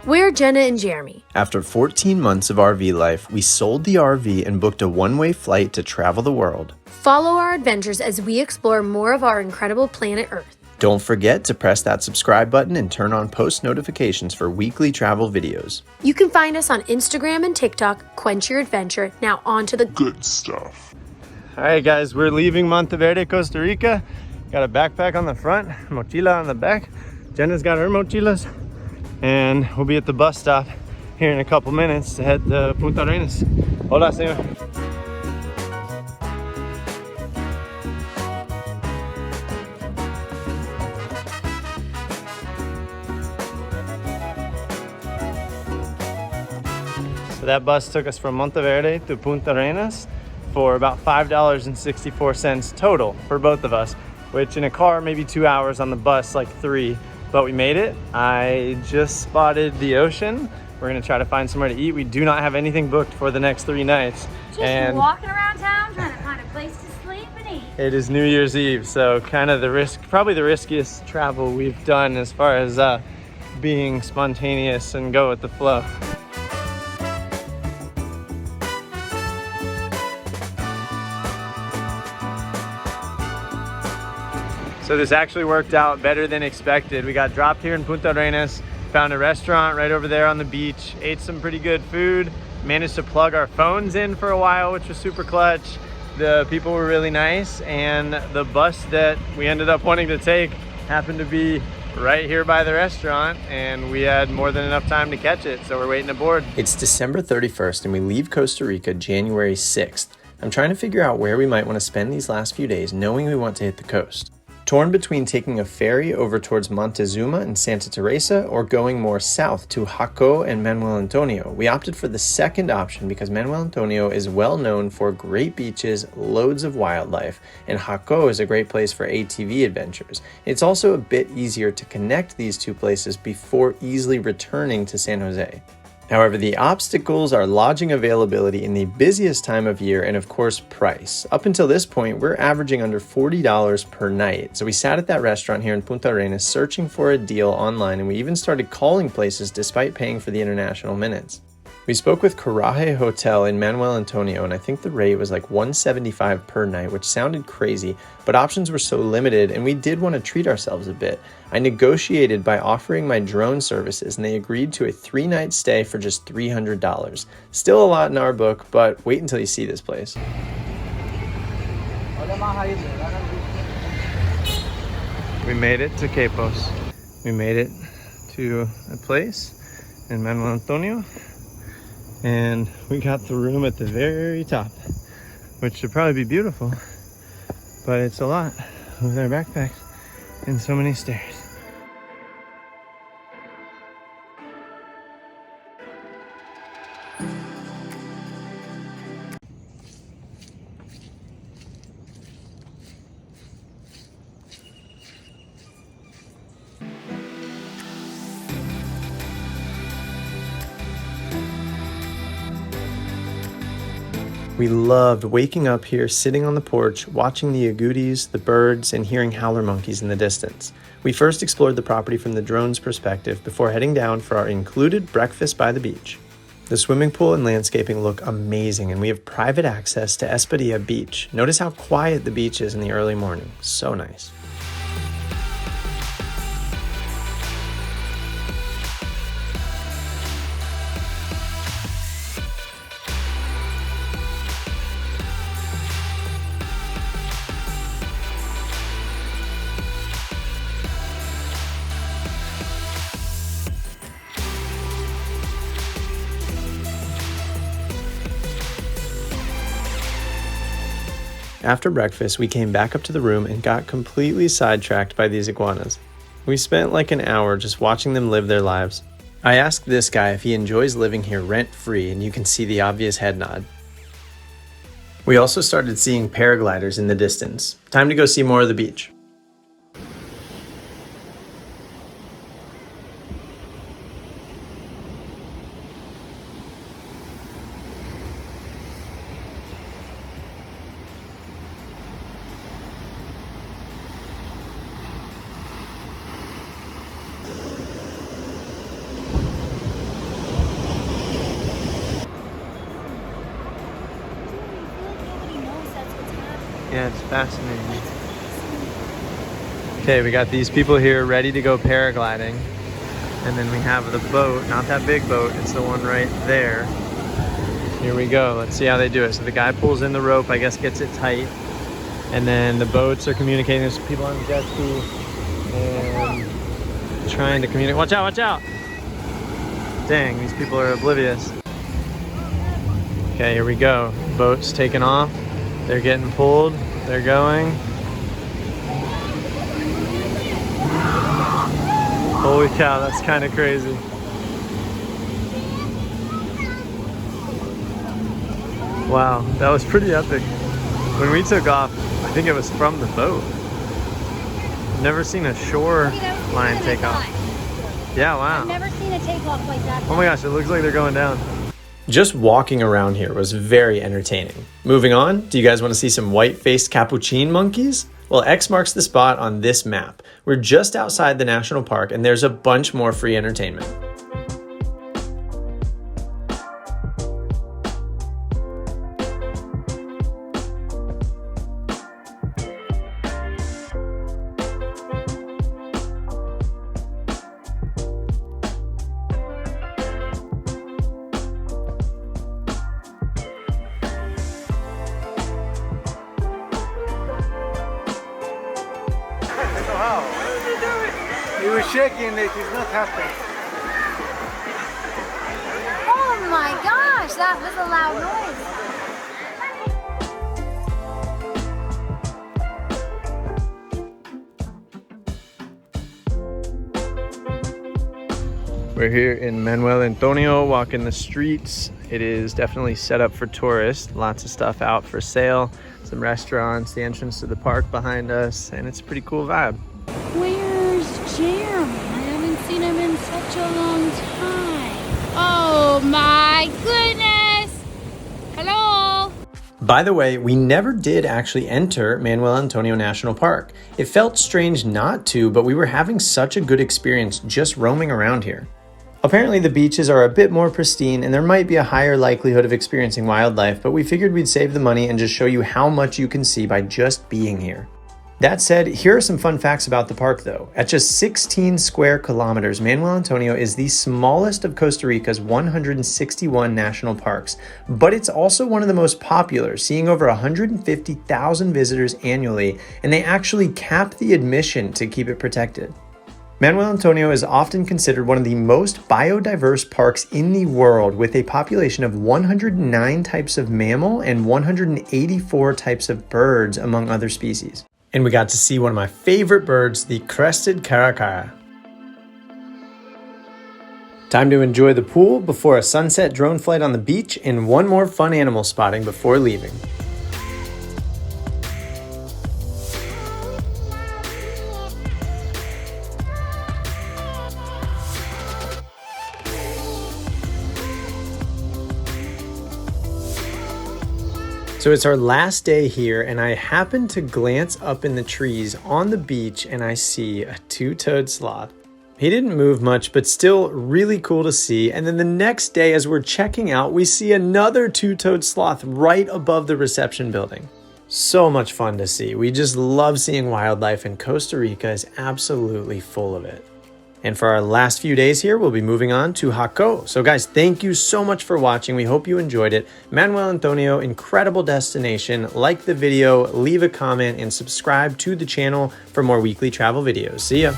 We're Jenna and Jeremy. After 14 months of RV life, we sold the RV and booked a one-way flight to travel the world. Follow our adventures as we explore more of our incredible planet Earth. Don't forget to press that subscribe button and turn on post notifications for weekly travel videos. You can find us on Instagram and TikTok. Quench your adventure. Now on to the good stuff. All right, guys, we're leaving Monteverde, Costa Rica. Got a backpack on the front, mochila on the back. Jenna's got her mochilas. And we'll be at the bus stop here in a couple minutes to head to Punta Arenas. Hola, señor. So that bus took us from Monteverde to Punta Arenas for about $5.64 total for both of us, which in a car, maybe 2 hours, on the bus, like 3. But we made it. I just spotted the ocean. We're gonna try to find somewhere to eat. We do not have anything booked for the next 3 nights. Just walking around town trying to find a place to sleep and eat. It is New Year's Eve, so kind of probably the riskiest travel we've done as far as being spontaneous and go with the flow. So this actually worked out better than expected. We got dropped here in Punta Arenas, found a restaurant right over there on the beach, ate some pretty good food, managed to plug our phones in for a while, which was super clutch. The people were really nice, and the bus that we ended up wanting to take happened to be right here by the restaurant, and we had more than enough time to catch it, so we're waiting to board. It's December 31st, and we leave Costa Rica January 6th. I'm trying to figure out where we might want to spend these last few days, knowing we want to hit the coast. Torn between taking a ferry over towards Montezuma and Santa Teresa or going more south to Jaco and Manuel Antonio. We opted for the second option because Manuel Antonio is well known for great beaches, loads of wildlife, and Jaco is a great place for ATV adventures. It's also a bit easier to connect these two places before easily returning to San Jose. However, the obstacles are lodging availability in the busiest time of year and, of course, price. Up until this point, we're averaging under $40 per night. So we sat at that restaurant here in Punta Arenas searching for a deal online, and we even started calling places despite paying for the international minutes. We spoke with Karahe Hotel in Manuel Antonio, and I think the rate was like $175 per night, which sounded crazy, but options were so limited, and we did want to treat ourselves a bit. I negotiated by offering my drone services, and they agreed to a 3-night stay for just $300. Still a lot in our book, but wait until you see this place. We made it to Quepos. We made it to a place in Manuel Antonio. And we got the room at the very top, which should probably be beautiful, but it's a lot with our backpacks and so many stairs. We loved waking up here, sitting on the porch, watching the agoutis, the birds, and hearing howler monkeys in the distance. We first explored the property from the drone's perspective before heading down for our included breakfast by the beach. The swimming pool and landscaping look amazing, and we have private access to Espadilla Beach. Notice how quiet the beach is in the early morning. So nice. After breakfast, we came back up to the room and got completely sidetracked by these iguanas. We spent like an hour just watching them live their lives. I asked this guy if he enjoys living here rent-free, and you can see the obvious head nod. We also started seeing paragliders in the distance. Time to go see more of the beach. Yeah, it's fascinating. Okay, we got these people here ready to go paragliding. And then we have the boat, not that big boat, it's the one right there. Here we go, let's see how they do it. So the guy pulls in the rope, I guess gets it tight. And then the boats are communicating. There's people on the jet ski and trying to communicate. Watch out, watch out! Dang, these people are oblivious. Okay, here we go. Boat's taking off. They're getting pulled. They're going. Holy cow, that's kind of crazy. Wow, that was pretty epic. When we took off, I think it was from the boat. Never seen a shoreline take off. Yeah, wow. I've never seen a takeoff like that. Oh my gosh, it looks like they're going down. Just walking around here was very entertaining. Moving on, do you guys want to see some white-faced capuchin monkeys? Well, X marks the spot on this map. We're just outside the national park and there's a bunch more free entertainment. He was shaking it, he's not happy. Oh my gosh, that was a loud noise. We're here in Manuel Antonio, walking the streets. It is definitely set up for tourists. Lots of stuff out for sale. Some restaurants, the entrance to the park behind us, and it's a pretty cool vibe. Where's Jeremy? I haven't seen him in such a long time. Oh my goodness! Hello? By the way, we never did actually enter Manuel Antonio National Park. It felt strange not to, but we were having such a good experience just roaming around here. Apparently the beaches are a bit more pristine and there might be a higher likelihood of experiencing wildlife, but we figured we'd save the money and just show you how much you can see by just being here. That said, here are some fun facts about the park though. At just 16 square kilometers, Manuel Antonio is the smallest of Costa Rica's 161 national parks, but it's also one of the most popular, seeing over 150,000 visitors annually, and they actually cap the admission to keep it protected. Manuel Antonio is often considered one of the most biodiverse parks in the world, with a population of 109 types of mammal and 184 types of birds, among other species. And we got to see one of my favorite birds, the crested Karahe. Time to enjoy the pool before a sunset drone flight on the beach and one more fun animal spotting before leaving. So it's our last day here and I happen to glance up in the trees on the beach and I see a two-toed sloth. He didn't move much, but still really cool to see. And then the next day as we're checking out, we see another two-toed sloth right above the reception building. So much fun to see. We just love seeing wildlife and Costa Rica is absolutely full of it. And for our last few days here, we'll be moving on to Jaco. So guys, thank you so much for watching. We hope you enjoyed it. Manuel Antonio, incredible destination. Like the video, leave a comment, and subscribe to the channel for more weekly travel videos. See ya.